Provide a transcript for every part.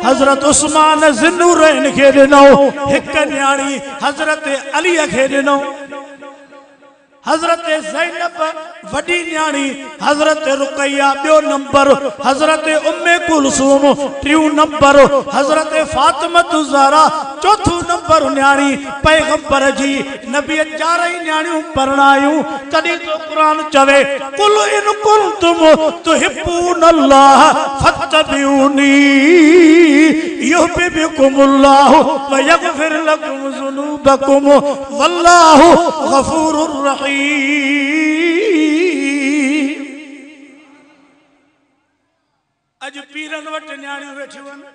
हजरत उस्मान ज़िन्नूरैन खे ॾिनो, हिक न्याणी हजरत अली खे ॾिनो। हजरत ज़ैनब वडी न्याणी, हजरत रुकैया ॿियो नंबर, हजरत उम्मे कुलसूम टियों नंबर, हजरत फातिमत ज़हरा चौथों नंबर न्याणी पैगंबर जी। नबी चारई न्याणियों परणायूं। तॾहिं तो कुरान चवे कुल इन कुंतुम तुहिब्बूनल्लाह फत्तबिऊनी युहिब्बुकुमुल्लाहु व यगफिर लकुम ज़ुनूबकुम वल्लाहु गफूरुर रहीम। अज पीरन वट न्याणियों वेठियूं आहिनि,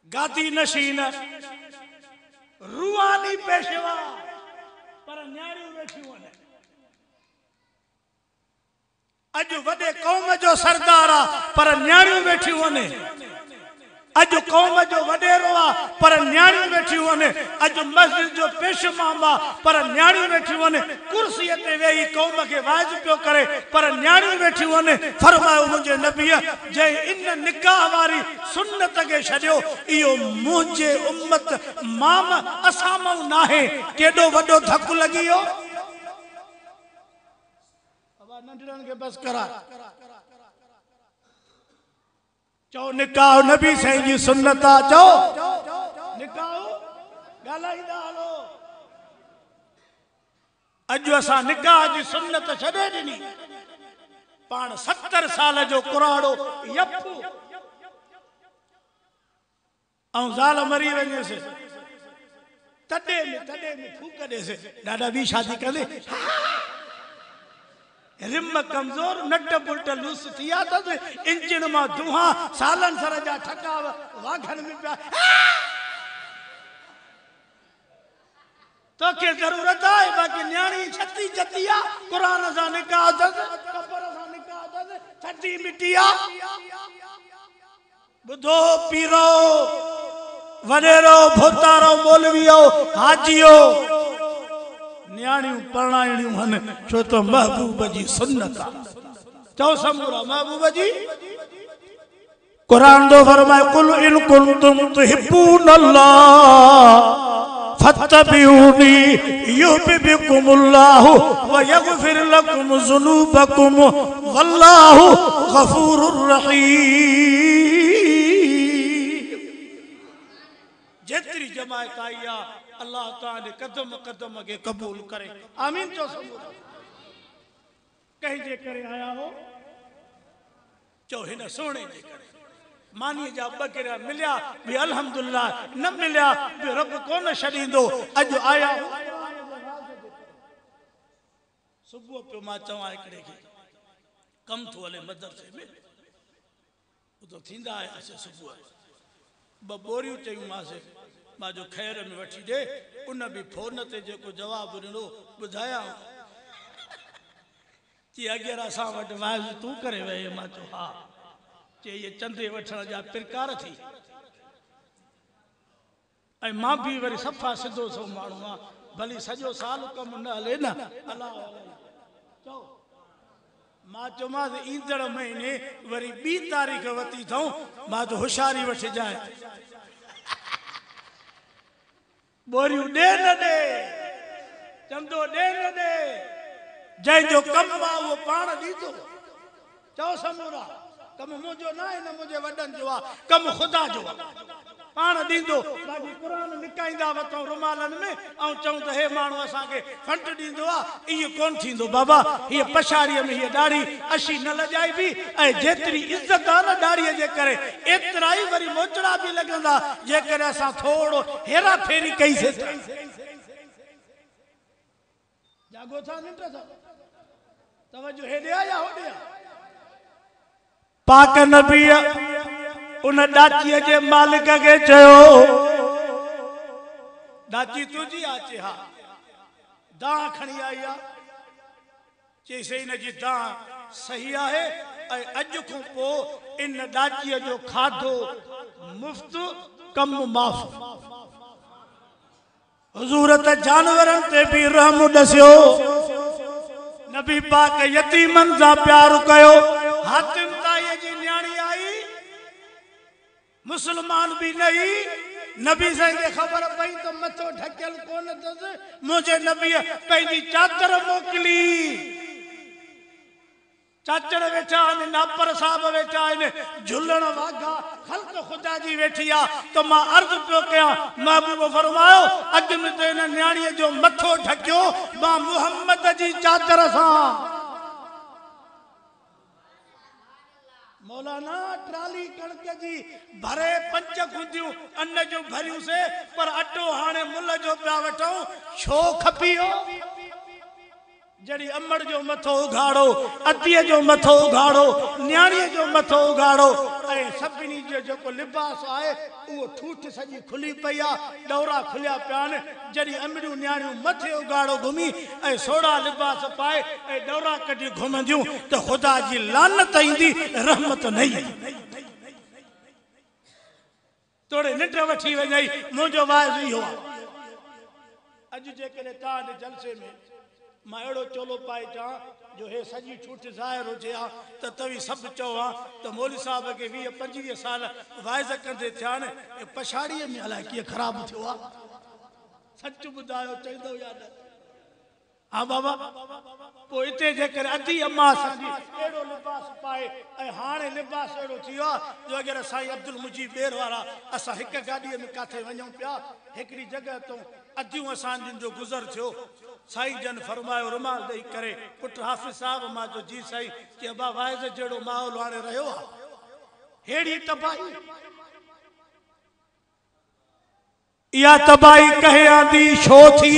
गादी नशीन रूहानी पेशवा, पर न्याणियों वेठियूं आहिनि। अज वडे कौम जो सरदार आ, पर न्याणियों वेठियूं आहिनि। अज कौम जो वडेरो आ, पर न्याणियों वेठियूं आहिनि। अज मस्जिद जो पेशमाम आ, पर न्याणियों वेठियूं आहिनि। कुर्सीअ ते वेही कौम खे वाइज़ पियो करे, पर न्याणियों वेठियूं आहिनि। फरमायो मुंहिंजे नबीअ जंहिं इन निकाह वारी सुन्नत खे छॾियो, इहो मुंहिंजे उम्मत माम असां मां नाहे। केॾो वॾो धकु लॻी वियो। नंढड़नि खे बस करा चओ निकाह नबी साईं जी सुन्नत आ, चओ निकाह ॻाल्हाईंदा हलो। अॼु असां निकाह जी सुन्नत छॾे ॾिनी, पाण 70 साल जो कुराड़ो यफू ऐं ज़ाल मरी वञेसि, तॾे में फूक ॾेसि, ॾाढा बि शादी कंदे रिम कमजोर, नट बुलट लूस थिया अथसि, इंजन मां धुआं, सालन सर जा ठकाव वाघन में पिया। तोखे ज़रूरत आहे, बाक़ी न्याणी छती जती आ, कुरान सां निकाह अथसि, कबर सां निकाह अथसि, छती मिटी आ। ॿुधो पीरो, वॾेरो, भोतारो, मौलवियो, हाजियो, न्याणियों परणाइणियूं आहिनि, छो त महबूब जी सुन्नत आहे। चओ समूरा महबूब जी। कुरान दो फरमाए कुल इन कुंतुम तुहिब्बूनल्लाह फत्तबिऊनी युहिब्बुकुमुल्लाहु व यगफिर लकुम ज़ुनूबकुम वल्लाहु गफूरुर रहीम। जेतरी जमायत आई आ, अल्लाह ताला कदम कदम के कबूल करे। आमीन चो समूरा। कहीं जे करे आया हो, चो हिन सोने जे करे। मानी जा बकरा मिलिया भी अल्हम्दुलिल्लाह, न मिलिया भी रब कोन छॾींदो। अॼु आया हो सुबुह पे मां चवां हिकिड़े खे कम थो हले मदरसे में, तो थींदा आयासीं सुबुह, ॿ बोरियूं चयूं मांसि, मां जो ख़ैर में वठी ॾे। उन बि फोन ते जेको जवाबु ॾिनो ॿुधायां कि अगरि असां वटि वाइज़ तूं करे वई। मां चयो हा। चई इहे चंदे वठण जा प्रकार थी, ऐं मां बि वरी सफ़ा सिधो सो माण्हू आहे, भली सॼो साल कमु न हले न। अलाह चओ मां चयोमांसि ईंदड़ महीने वरी 2 तारीख़ वती अथऊं, मां तो होशियारी वठिजांइ। बोरियूं ॾे न ॾे, चंदो ॾे न ॾे, जंहिंजो कमु आहे उहो पाण ॾींदो। चओ समूरा कमु मुंहिंजो न आहे, न मुंहिंजे वॾनि जो आहे, कमु ख़ुदा जो आहे, पाण ॾींदो। बाक़ी क़ुरान निकाईंदा वठूं रुमालनि में ऐं चऊं त हे माण्हू असांखे फंड ॾींदो आहे, इहो कोन थींदो बाबा। हीअ पछाड़ीअ में हीअ ॾाढ़ी अशी न लॼाइबी, ऐं जेतिरी इज़त आहे न ॾाढ़ीअ जे करे, एतिरा ई वरी मोचड़ा बि लॻंदा जेकॾहिं असां थोरो हेरा फेरी कईसीं। जागो था निंड था, तवजो हेॾे आ या होॾे आ। पाक नबी उन डाचीअ जे मालिक खे चयो, डाची तुंहिंजी आहे? चए हा। दां खणी आई आहे? चईसि हिन जी दां सही आहे, ऐं अॼु खां पोइ इन डाचीअ जो खाधो मुफ़्त, कमु माफ़। हुज़ूर त जानवरनि ते बि रहम ॾसियो। नबी पाक यतीमनि सां प्यार कयो। हातिम ताईअ जी न्याणी आई, मुसलमान भी नहीं नबी साईं खे ख़बर पई तो मथो ढकियल कोन अथसि मुंहिंजे नबीअ पंहिंजी चादर मोकिली चाचड़ वेठा आहिनि नापर साहब वेठा आहिनि झुलण वाघा ख़ल्क़ ख़ुदा जी वेठी आहे त मां अर्ज़ पियो कयां महबूब फरमायो अॼु में त हिन न्याणीअ जो मथो ढकियो मां मुहम्मद जी चादर सां मौलाना ट्राली कणक जी भरे 5 खुदियूं अन्न जो भरियूं से पर अटो हाणे मुल जो पिया वठूं छो खपियो जड़ी अमड़ जो मथो उघाड़ो अतीअ जो मथो उघाड़ो न्याणीअ जो मथो उघाड़ो ऐं सभिनी जो जेको लिबास आहे उहो ठूठ सॼी खुली पई आहे डौरा खुलिया पिया आहिनि जड़ी अमड़ियूं न्याणियूं मथे उघाड़ो घुमी ऐं सोड़ा लिबास पाए ऐं डौरा कढी घुमंदियूं त ख़ुदा जी लानत ईंदी रहमत न ईंदी तोड़े निंड वठी वञई मुंहिंजो वाइज़ इहो आहे अॼु जेकॾहिं तव्हांजे जलसे में मां अहिड़ो चोलो पाए चां जो हे सॼी ठूठ ज़ाहिर हुजे हा त तव्हीं सभु चओ हा त मौलवी साहब खे 20-25 साल वाइज़ कंदे थिया आहिनि पछाड़ीअ में अलाए कीअं ख़राबु थियो आहे सच ॿुधायो चईंदो या न हा बाबा पोइ हिते जेकर अधी अम्मा असांजी अहिड़ो लिबास पाए ऐं हाणे लिबास अहिड़ो थी वियो आहे जो अगरि साईं अब्दुल मुजीब ॿेर वारा असां हिकु गाॾीअ में किथे वञूं पिया हिकिड़ी जॻह तूं अधियूं असांजूं जो गुज़र थियो साईं जन फरमायो रुमाल ॾेई करे पुट हाफ़िज़ साहब मां जो जी साईं कि अबा वाइज़ जहिड़ो माहौल हाणे रहियो आहे हेड़ी तबाही इहा तबाही कहियां दी छो थी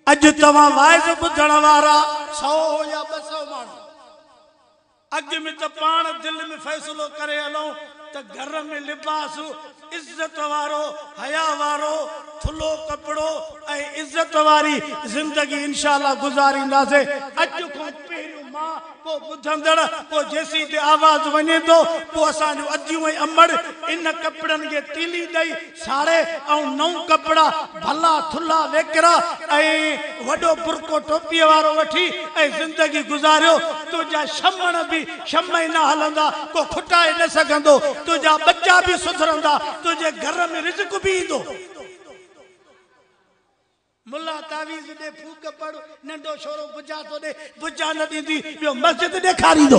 अॼु तव्हां वाइज़ ॿुधण वारा 100 या 200 माण्हू अॻु में त पाण दिलि में फ़ैसिलो करे हलूं त घर में लिबास इज़त वारो हया वारो थुलो कपिड़ो ऐं इज़त वारी ज़िंदगी इंशाअल्लाह गुज़ारींदासीं अॼु खां पहिरियों मां पोइ ॿुधंदड़ पोइ जेसी ते आवाज़ वञे थो पोइ असांजो अधियूं ऐं अमड़ इन कपिड़नि खे तीली ॾेई साड़े ऐं नऊं कपिड़ा भला थुला वेकिरा ऐं वॾो बुरको टोपीअ वारो वठी ऐं ज़िंदगी गुज़ारियो तुंहिंजा शमण बि शम ई न हलंदा को खुटाए न सघंदो तुंहिंजा बच्चा बि सुधरंदा तुझे घर में रिज़्क भी ईंदो मुल्ला तावीज़ दे फूक पड़ नंढो छोरो बुझा तो दे बुझा न दींदी ॿियो मस्जिद ॾेखारींदो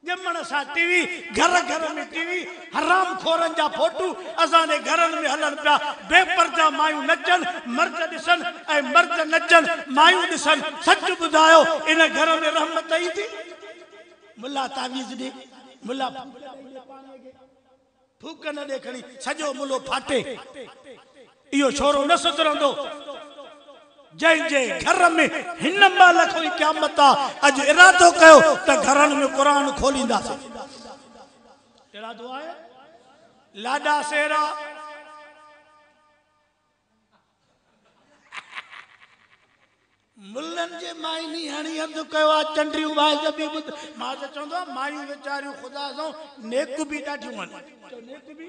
ॼमण सां टीवी घर घर में टीवी हराम खोरनि जा फोटू असांजे घरनि में हलनि पिया बेपर्दा मायूं नचनि मर्द ॾिसनि ऐं मर्द नचनि मायूं ॾिसनि सच ॿुधायो इन घर में रहमत ईंदी मुल्ला तावीज़ दे मुल्ला फूक न देखणी सजो मुलो फाटे इहो छोरो न सुधरंदो जंहिंजे घर में हिन महिल कोई क़यामत आहे अॼु इरादो कयो त घरनि में क़ुरान खोलींदासीं इरादो आहे लाॾा सेरा मुल्लनि जे माइनी हणी हंधु कयो आहे चंडियूं वाइज़ बि ॿुध मां त चवंदो आहियां मायूं वीचारियूं ख़ुदा सां नेक बि ॾाढियूं आहिनि नेक बि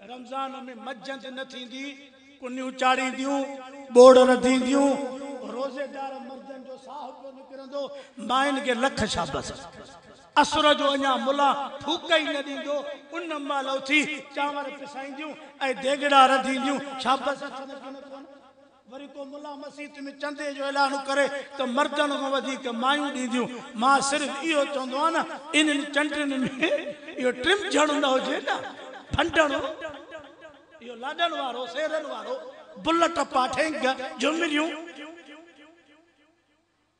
रमज़ान में मस्जिद न थींदी कुनियूं चाड़ींदियूं बोड़ न थींदियूं रोज़ेदार मर्दनि जो साह पियो निकिरंदो मायुनि खे लख शाबस असुर जो अञा मुला फूक ई न ॾींदो उन महिल उथी चांवर पिसाईंदियूं ऐं देगड़ा रधींदियूं शाबस वरी को मुला मस्जिद में चंदे जो ऐलान करे तो मर्दन को वधीक मायूं ॾींदियूं मां सिर्फ़ इहो चवंदो आहियां न इन्हनि चंडनि में इहो ट्रिम झड़ न हुजे न फंडण इहो लाॾनि वारो सेरनि वारो बुलट पाठे झुमरियूं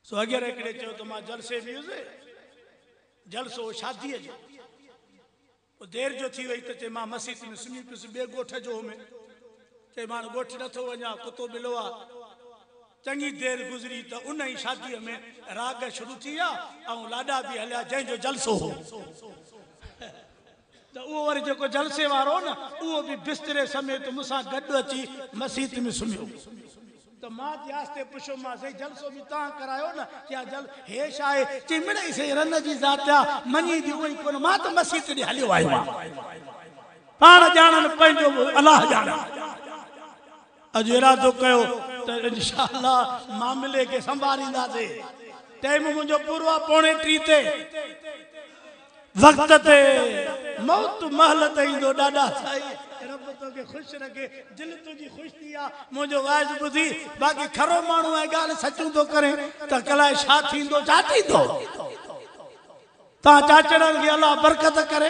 सो अगरि हिकिड़े चयो त मां जलसे में हुयुसि जलसो शादीअ जो देर जो थी वई त चए मां मस्जिद में सुम्ही पियुसि ॿिए ॻोठ जो में चए मां ॻोठ नथो वञा कुतो मिलो आहे चङी देर गुज़री त उन ई शादीअ में राग शुरू थी विया ऐं लाॾा बि हलिया जंहिंजो जलसो हो त उहो वरी जेको जलसे वारो न उहो बि बिस्तरे समेत मूंसां गॾु अची मस्जिद में सुम्हियो त मां आस्ते पुछो मां साईं जलसो बि तव्हां करायो न क्या जल हेश आहे चई मिड़ई साईं रन जी ज़ात आहे मञी दी उहो ई कोन मां त मस्जिद ॾे हलियो आहियो आहियां पाण ॼाणनि पंहिंजो अलाह ॼाणे अॼु इरादो कयो त इंशाअल्लाह मामले खे संभालींदासीं टाइम मुंहिंजो पूरो आहे 2:45 ते वक्त ते मौत महल ते ईंदो ॾाढा साईं रब तोखे ख़ुशि रखे दिलि तुंहिंजी ख़ुशि थी आहे मुंहिंजो वाइज़ ॿुधी बाक़ी खरो माण्हू आहे ॻाल्हि सचूं थो करे त कलाए छा थींदो छा थींदो तव्हां चाचड़नि खे अलाह बरकत करे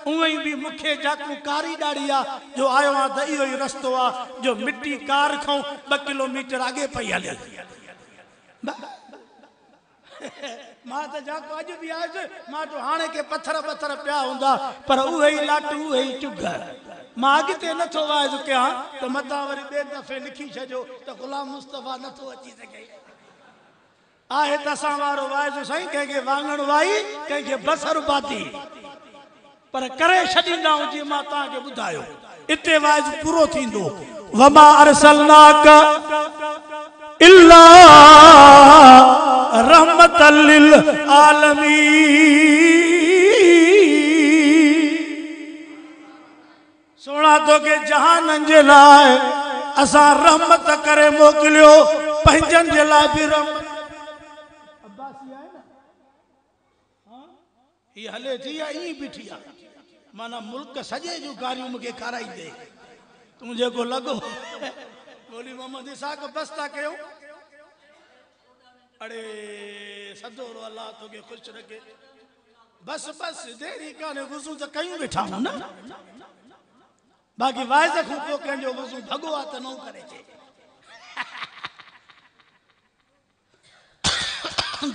उअं ई बि मूंखे जाकू कारी ॾाढी आहे जो आयो आहे त इहो ई रस्तो आहे जो मिटी कार खां 2 किलोमीटर अॻे पई हले मां त जाको अॼु बि आयुसि मां तो हाणे के पत्थर पिया हूंदा पर उहे ई लाटू उहे ई चुग मां अॻिते नथो वाइज़ कयां त मथां वरी ॿिए दफ़े लिखी छॾियो त ग़ुलाम मुस्तफ़ा नथो अची सघे आहे त असां वारो वाइज़ साईं कंहिंखे वाङण वाई कंहिंखे बसर बाती पर करे छॾींदा आहियूं जीअं मां तव्हांखे ॿुधायो इते वाइज़ पूरो थींदो वमा अरसलनाक इल्ला रहमतल लिल आलमीन सोना तो के जहानन जे लाए असा रहमत करे मोकलियो पंहिंजन जे लाए भी रहमत अब्बासी है ना हां ये हले थी या ई बिठी आ माना मुल्क सजे जो गारियूं मुके कराई दे तुझे को लगो बोली मोहम्मद इसाक बस्ता कयो अरे सदोरो अल्लाह तो के खुश रखे बस देरी काने वुजू त कयूं बैठा हूं ना बाकी वाइज़ खूब कंजो वुजू भगवा त न करे छे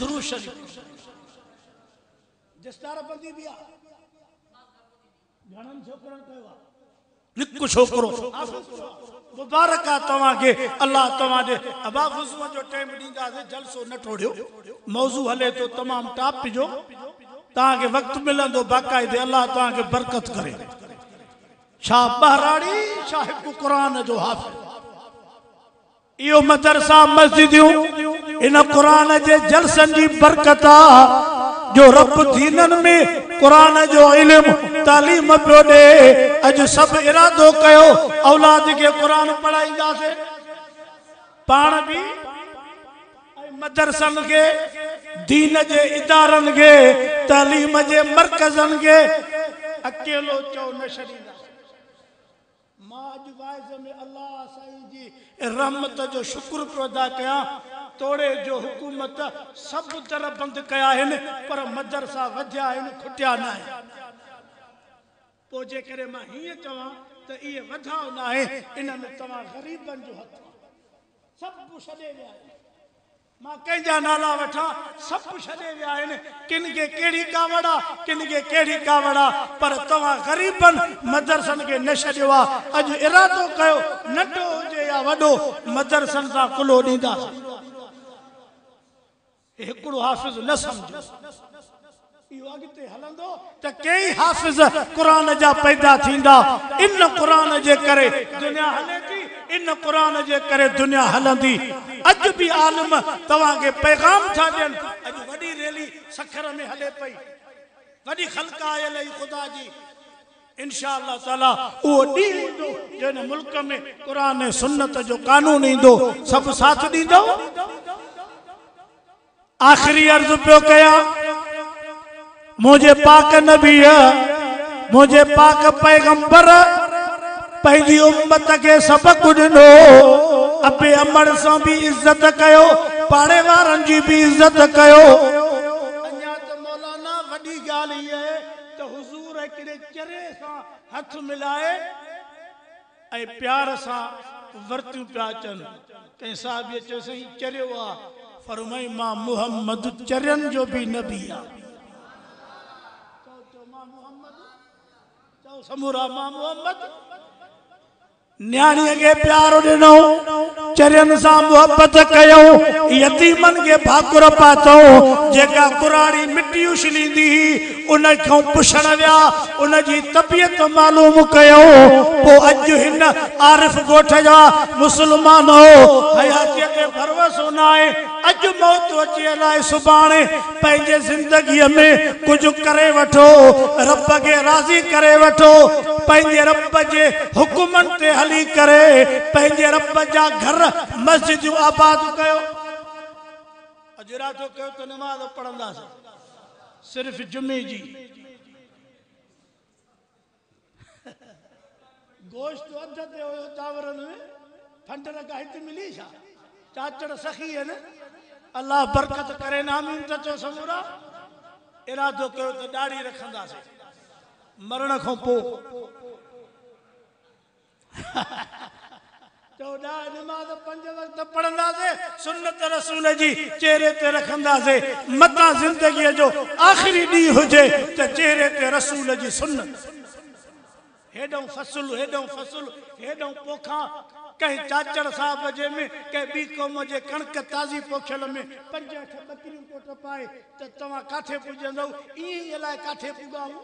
दुरूद शरीफ दस्तार बंदी बिया घणन छोकरन कयो हिकु छोकरो मुबारक आ तवा के अल्लाह तवा दे अबा वुजू जो टाइम दींदा से जलसो न ठोड़ियो मौजू हले तो तमाम टाप जो ता के वक्त मिलंदो बाकायदे अल्लाह ता के बरकत करे शाह बहराड़ी शाह कुरान जो हाफिज यो मदरसा मस्जिदूं इन कुरान जे जलसन जी बरकत जो रब दीनन में कुरान जो इल्म तालीम पियो दे अज सब इरादो कयो औलाद के कुरान पढ़ाईंदा से पाण भी मदरसन के दीन जे इदारन के तालीम जे मरकजन के अकेलो चो न छड़ींदा मां अज वाइज़ में अल्लाह साईं जी रहमत जो शुक्र अदा कया तोड़े जो हुकूमत सब तरह बंद कया पर मदरसा वध्या खुटिया ना पोजे करे मां हिय चवा त ये वधाव ना है इन में तवा गरीबन जो हक सब छडे विया मां कंहिंजा नाला वठा सब छडे विया किन के केड़ी कावड़ा किन के केड़ी कावड़ा पर तवा गरीबन मदरसन के न छडियो अज इरादो कयो नंढो हुजे या वडो मदरसन सा कुलो दींदा एकड़ो हाफिज न समझो यो अगते हलंदो त कई हाफिज कुरान जा पैदा थींदा इन कुरान जे करे दुनिया हले थी इन कुरान जे करे दुनिया हलंदी अज भी आलिम तवा के पैगाम था देन अज वडी रैली सखर में हले पई वडी खलका आयल खुदा जी इंशाअल्लाह ताला ओ दी दो जन मुल्क में कुरान सुन्नत जो कानून इंदो सब साथ दींदो आखिरी अर्ज पे कया मुझे पाक नबी मुझे पाक पैगंबर पैदी उम्मत के सबक दिनो अबे अमर से भी इज्जत कयो पाड़े वारन जी भी इज्जत कयो अन्या तो मौलाना वडी गाली है तो हुजूर एकड़े चरे सा हाथ मिलाए ए प्यार सा वर्तू प्याचन के साहब ये चई चरियो आ फरमाई मां मोहम्मद चरन जो भी नबी आ मां मोहम्मद समूरा मां मोहम्मद न्याणी के प्यार दिनो चरन सा मोहब्बत कयो यतीमन के भाकुर पातो जेका कुरानी मिट्टी उछलींदी उन को पुछण विया उन जी तबियत मालूम कयो पो अज हिन आरिफ गोठ जा मुसलमान हो हयाती के भरवसो ना है अज मौत अचे लाए सुबाणे पंहिंजे जिंदगी में कुछ करे वठो रब के राजी करे वठो पंहिंजे रब जे हुकुमन ते हली करे पंहिंजे रब जा घर मस्जिद आबाद कयो अजरा तो कयो तो नमाज पढ़ंदा सिर्फ जुमे जी गोश्त अध ते हुयो चांवरनि में फंडर का हिते मिली छा चाचड़ सखी है न अल्लाह बरकत करे नामीन त चो समूरा इरादो कयो त दाढ़ी रखंदासीं मरण खां पोइ चौड़ा नमाज 5 वक्त पढ़ंदासीं सुन्नत रसूल जी चेहरे ते रखंदासीं मता जिंदगी जो आखिरी ॾींहुं हुजे त चेहरे ते रसूल जी सुन्नत हेॾो फसल हेॾो पोखा कहीं चाचड़ साहब जे में कहीं बी क़ौम जे कणक ताज़ी पोखियल में 5-8 बकरियूं कोट पाए त तव्हां काथे पुॼंदव ईअं ई अलाए काथे पुॼाऊं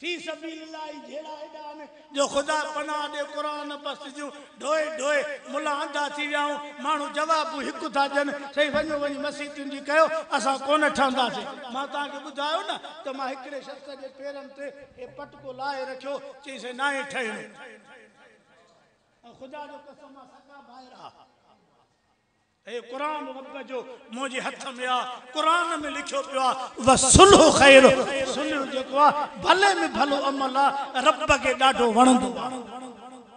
फी सबीलिल्लाह जहिड़ा हेॾा आहिनि जो ख़ुदा पनाह ॾे क़ुरान पसतियूं ढोए ढोए मुला अंधा थी विया आहियूं माण्हू जवाबु हिकु था ॾियनि चई वञो वञी मसीतियुनि जी कयो असां कोन ठहंदासीं मां तव्हांखे ॿुधायो न त मां हिकिड़े शख़्स जे पेरनि ते हे पटको लाहे रखियो चईंसि न ई ठहियो ख़ुदा जो कसम मां सॻा भाइरा ए कुरान रब जो मुझे हथ में आ कुरान में लिखियो पियो आ वसुलह खैर सुलह जेको आ भले में भलो अमल आ रब के ॾाढो वणंदो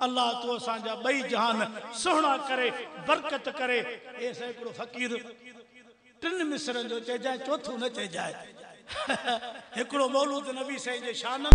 अल्लाह तो असांजा ॿई जहान सुहिणा करे बरकत करे ए हिकिड़ो फ़कीर 3 मिसरनि जो चइजाए चौथो न चइजाए हिकिड़ो मौलूद नबी साईं जे शान